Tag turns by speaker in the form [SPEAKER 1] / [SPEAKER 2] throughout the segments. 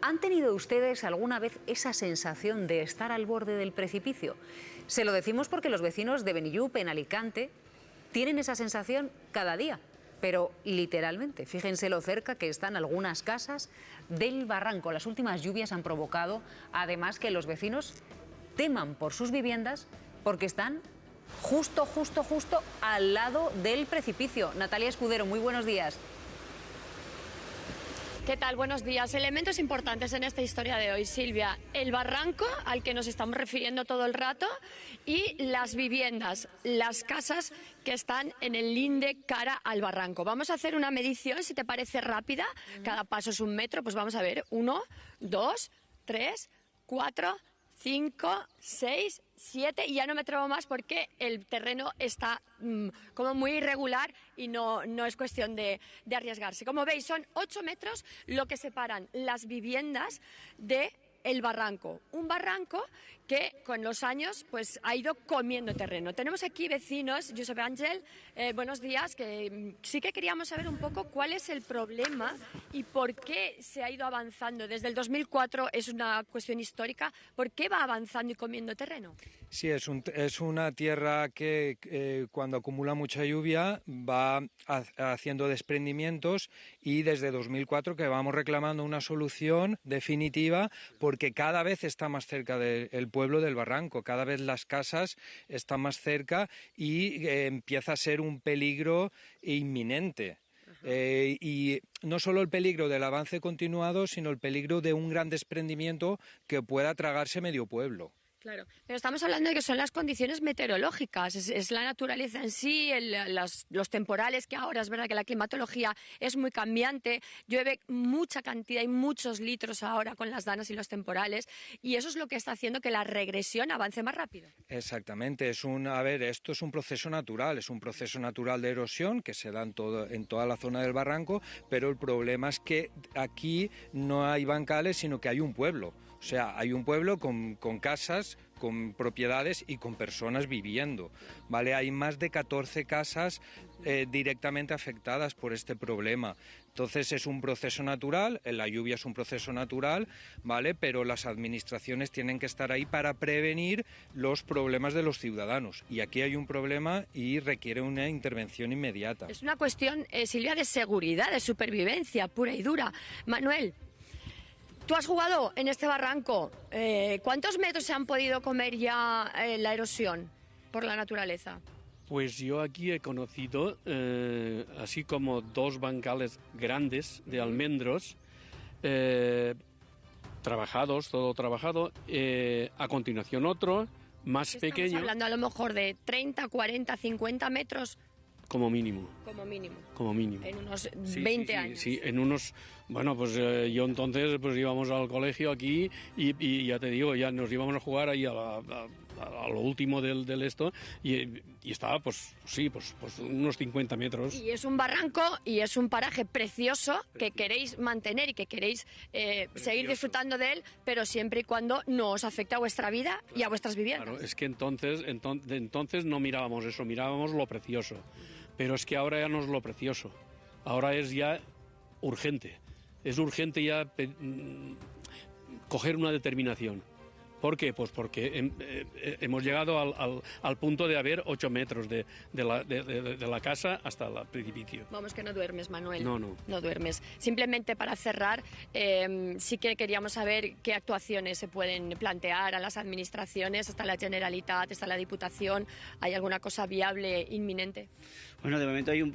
[SPEAKER 1] ¿Han tenido ustedes alguna vez esa sensación de estar al borde del precipicio? Se lo decimos porque los vecinos de Benillup, en Alicante, tienen esa sensación cada día. Pero literalmente, fíjense lo cerca que están algunas casas del barranco. Las últimas lluvias han provocado, además, que los vecinos teman por sus viviendas porque están justo al lado del precipicio. Natalia Escudero, muy buenos días.
[SPEAKER 2] ¿Qué tal? Buenos días. Elementos importantes en esta historia de hoy, Silvia. El barranco al que nos estamos refiriendo todo el rato y las viviendas, las casas que están en el linde cara al barranco. Vamos a hacer una medición, si te parece rápida. Cada paso es 1 metro, pues vamos a ver. 1, 2, 3, 4, 5, 6, 7 y ya no me atrevo más porque el terreno está como muy irregular y no es cuestión de arriesgarse. Como veis, son 8 metros lo que separan las viviendas de el barranco, un barranco que con los años pues ha ido comiendo terreno. Tenemos aquí vecinos, Josep Ángel, buenos días, que sí que queríamos saber un poco cuál es el problema y por qué se ha ido avanzando. Desde el 2004 es una cuestión histórica, ¿por qué va avanzando y comiendo terreno?
[SPEAKER 3] Sí, es una tierra que cuando acumula mucha lluvia va haciendo desprendimientos y desde 2004 que vamos reclamando una solución definitiva porque cada vez está más cerca del pueblo del barranco, cada vez las casas están más cerca y empieza a ser un peligro inminente. Y no solo el peligro del avance continuado, sino el peligro de un gran desprendimiento que pueda tragarse medio pueblo.
[SPEAKER 2] Claro, pero estamos hablando de que son las condiciones meteorológicas, es la naturaleza en sí, los temporales, que ahora es verdad que la climatología es muy cambiante, llueve mucha cantidad y muchos litros ahora con las danas y los temporales, y eso es lo que está haciendo que la regresión avance más rápido.
[SPEAKER 3] Exactamente, esto es un proceso natural, de erosión que se da en toda la zona del barranco, pero el problema es que aquí no hay bancales, sino que hay un pueblo. O sea, hay un pueblo con casas, con propiedades y con personas viviendo, ¿vale? Hay más de 14 casas directamente afectadas por este problema. Entonces es un proceso natural, la lluvia es un proceso natural, ¿vale? Pero las administraciones tienen que estar ahí para prevenir los problemas de los ciudadanos. Y aquí hay un problema y requiere una intervención inmediata.
[SPEAKER 2] Es una cuestión, Silvia, de seguridad, de supervivencia pura y dura. Manuel, tú has jugado en este barranco. ¿Cuántos metros se han podido comer ya la erosión por la naturaleza?
[SPEAKER 4] Pues yo aquí he conocido así como 2 bancales grandes de almendros, todo trabajado. A continuación otro, más pequeño.
[SPEAKER 2] Estamos hablando a lo mejor de 30, 40, 50 metros.
[SPEAKER 4] Como mínimo.
[SPEAKER 2] Como mínimo. En unos 20 años.
[SPEAKER 4] Sí, en unos... Bueno, pues yo entonces pues íbamos al colegio aquí y ya te digo, ya nos íbamos a jugar ahí a lo último del esto y estaba pues unos 50 metros.
[SPEAKER 2] Y es un barranco y es un paraje precioso que queréis mantener y que queréis seguir disfrutando de él, pero siempre y cuando no os afecte a vuestra vida y a vuestras viviendas.
[SPEAKER 4] Claro, es que entonces no mirábamos eso, mirábamos lo precioso. Pero es que ahora ya no es lo precioso, ahora es ya urgente. Es urgente ya coger una determinación. ¿Por qué? Pues porque hemos llegado al punto de haber 8 metros de la casa hasta el precipicio.
[SPEAKER 2] Vamos, que no duermes, Manuel.
[SPEAKER 4] No.
[SPEAKER 2] No duermes. Simplemente para cerrar, sí que queríamos saber qué actuaciones se pueden plantear a las administraciones, está la Generalitat, está la Diputación. ¿Hay alguna cosa viable, inminente?
[SPEAKER 5] Bueno, de momento hay un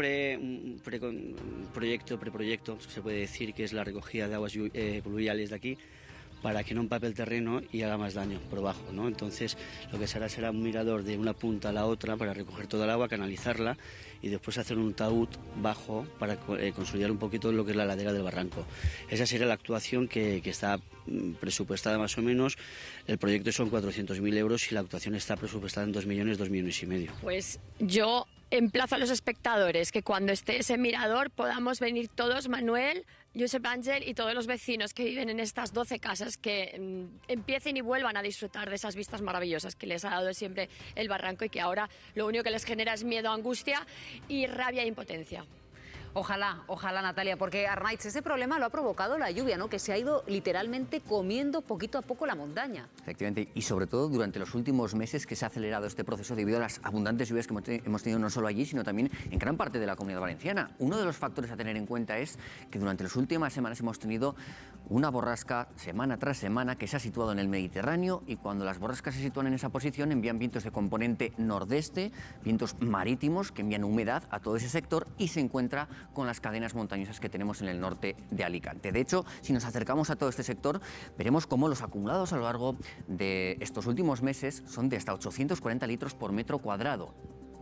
[SPEAKER 5] preproyecto, se puede decir, que es la recogida de aguas pluviales de aquí, para que no empape el terreno y haga más daño por abajo, ¿no? Entonces lo que se hará será un mirador de una punta a la otra para recoger toda el agua, canalizarla y después hacer un taúd bajo para consolidar un poquito lo que es la ladera del barranco. Esa sería la actuación que está presupuestada más o menos. El proyecto son 400.000 euros y la actuación está presupuestada en 2 millones, 2,5 millones.
[SPEAKER 2] Pues yo emplazo a los espectadores que cuando esté ese mirador podamos venir todos, Manuel, Josep Ángel y todos los vecinos que viven en estas 12 casas, que empiecen y vuelvan a disfrutar de esas vistas maravillosas que les ha dado siempre el barranco y que ahora lo único que les genera es miedo, angustia y rabia e impotencia.
[SPEAKER 1] Ojalá, ojalá, Natalia, porque Arnaiz, ese problema lo ha provocado la lluvia, ¿no? Que se ha ido literalmente comiendo poquito a poco la montaña.
[SPEAKER 6] Efectivamente, y sobre todo durante los últimos meses que se ha acelerado este proceso debido a las abundantes lluvias que hemos tenido no solo allí, sino también en gran parte de la Comunidad Valenciana. Uno de los factores a tener en cuenta es que durante las últimas semanas hemos tenido una borrasca semana tras semana que se ha situado en el Mediterráneo, y cuando las borrascas se sitúan en esa posición envían vientos de componente nordeste, vientos marítimos que envían humedad a todo ese sector, y se encuentra con las cadenas montañosas que tenemos en el norte de Alicante. De hecho, si nos acercamos a todo este sector, veremos cómo los acumulados a lo largo de estos últimos meses son de hasta 840 litros por metro cuadrado.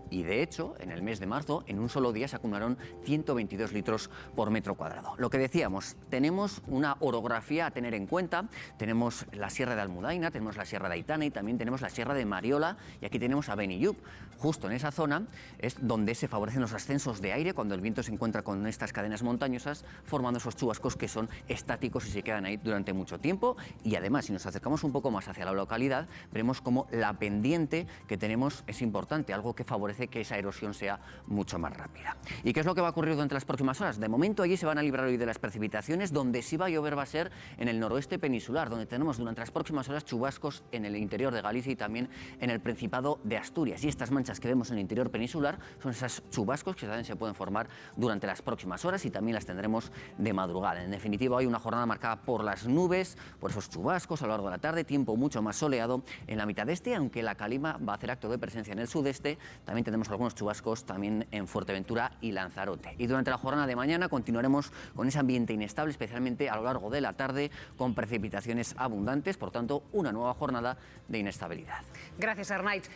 [SPEAKER 6] Y de hecho, en el mes de marzo, en un solo día se acumularon 122 litros por metro cuadrado. Lo que decíamos, tenemos una orografía a tener en cuenta. Tenemos la Sierra de Almudaina, tenemos la Sierra de Aitana y también tenemos la Sierra de Mariola, y aquí tenemos a Benillup. Justo en esa zona es donde se favorecen los ascensos de aire cuando el viento se encuentra con estas cadenas montañosas, formando esos chubascos que son estáticos y se quedan ahí durante mucho tiempo. Y además, si nos acercamos un poco más hacia la localidad, veremos cómo la pendiente que tenemos es importante, algo que favorece que esa erosión sea mucho más rápida. ¿Y qué es lo que va a ocurrir durante las próximas horas? De momento allí se van a librar hoy de las precipitaciones. Donde sí va a llover va a ser en el noroeste peninsular, donde tenemos durante las próximas horas chubascos en el interior de Galicia y también en el Principado de Asturias. Y estas manchas que vemos en el interior peninsular son esos chubascos que también se pueden formar durante las próximas horas, y también las tendremos de madrugada. En definitiva, hay una jornada marcada por las nubes, por esos chubascos a lo largo de la tarde, tiempo mucho más soleado en la mitad este, aunque la calima va a hacer acto de presencia en el sudeste. También tenemos algunos chubascos también en Fuerteventura y Lanzarote. Y durante la jornada de mañana continuaremos con ese ambiente inestable, especialmente a lo largo de la tarde, con precipitaciones abundantes, por tanto, una nueva jornada de inestabilidad.
[SPEAKER 1] Gracias, Arnaiz.